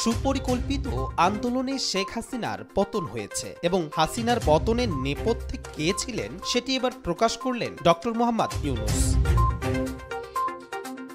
সুপরিকল্পিত আন্দোলনে শেখ হাসিনার পতন হয়েছে এবং হাসিনার পতনের নেপথ্যে কে ছিলেন সেটি এবার প্রকাশ করলেন ডক্টর মোহাম্মদ ইউনূস।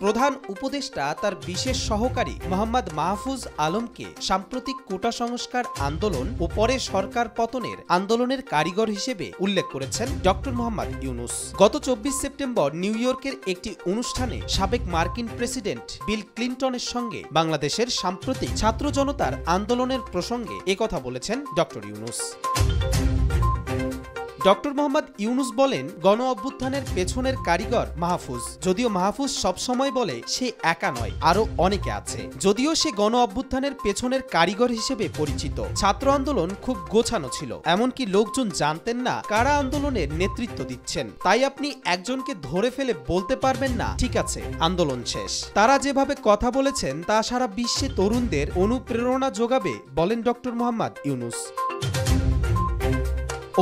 প্রধান উপদেষ্টা তার বিশেষ সহকারী মোহাম্মদ মাহফুজ আলমকে সাম্প্রতিক কোটা সংস্কার আন্দোলন ও পরে সরকার পতনের আন্দোলনের কারিগর হিসেবে উল্লেখ করেছেন ডক্টর মোহাম্মদ ইউনূস। গত ২৪ সেপ্টেম্বর নিউ ইয়র্কের একটি অনুষ্ঠানে সাবেক মার্কিন প্রেসিডেন্ট বিল ক্লিনটনের সঙ্গে বাংলাদেশের সাম্প্রতিক ছাত্র জনতার আন্দোলনের প্রসঙ্গে একথা বলেছেন ডক্টর ইউনূস। ডক্টর মোহাম্মদ ইউনূস বলেন, গণ অভ্যুত্থানের পেছনের কারিগর মাহফুজ। যদিও মাহফুজ সবসময় বলে সে একা নয়, আরো অনেকে আছে। যদিও সে গণ অভ্যুত্থানের পেছনের কারিগর হিসেবে পরিচিত। ছাত্র আন্দোলন খুব গোছানো ছিল, এমনকি লোকজন জানতেন না কারা আন্দোলনের নেতৃত্ব দিচ্ছেন। তাই আপনি একজনকে ধরে ফেলে বলতে পারবেন না ঠিক আছে আন্দোলন শেষ। তারা যেভাবে কথা বলেছেন তা সারা বিশ্বে তরুণদের অনুপ্রেরণা যোগাবে বলেন ডক্টর মোহাম্মদ ইউনূস।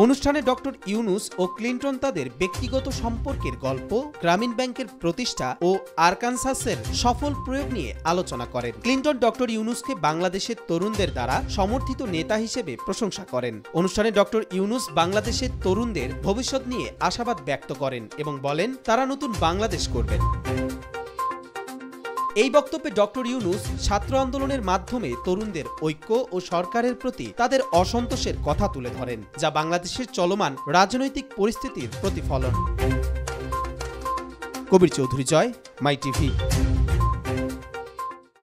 অনুষ্ঠানে ডক্টর ইউনূস ও ক্লিনটন তাদের ব্যক্তিগত সম্পর্কের গল্প, গ্রামীণ ব্যাংকের প্রতিষ্ঠা ও আরকানসাসের সফল প্রয়োগ নিয়ে আলোচনা করেন। ক্লিনটন ডক্টর ইউনূসকে বাংলাদেশের তরুণদের দ্বারা সমর্থিত নেতা হিসেবে প্রশংসা করেন। অনুষ্ঠানে ডক্টর ইউনূস বাংলাদেশের তরুণদের ভবিষ্যৎ নিয়ে আশাবাদ ব্যক্ত করেন এবং বলেন তারা নতুন বাংলাদেশ করবেন। এই বক্তব্যে ডক্টর ইউনূস ছাত্র আন্দোলনের মাধ্যমে তরুণদের ঐক্য ও সরকারের প্রতি তাদের অসন্তোষের কথা তুলে ধরেন, যা বাংলাদেশের চলমান রাজনৈতিক পরিস্থিতির প্রতিফলন। কবির চৌধুরী জয়, মাই টিভি।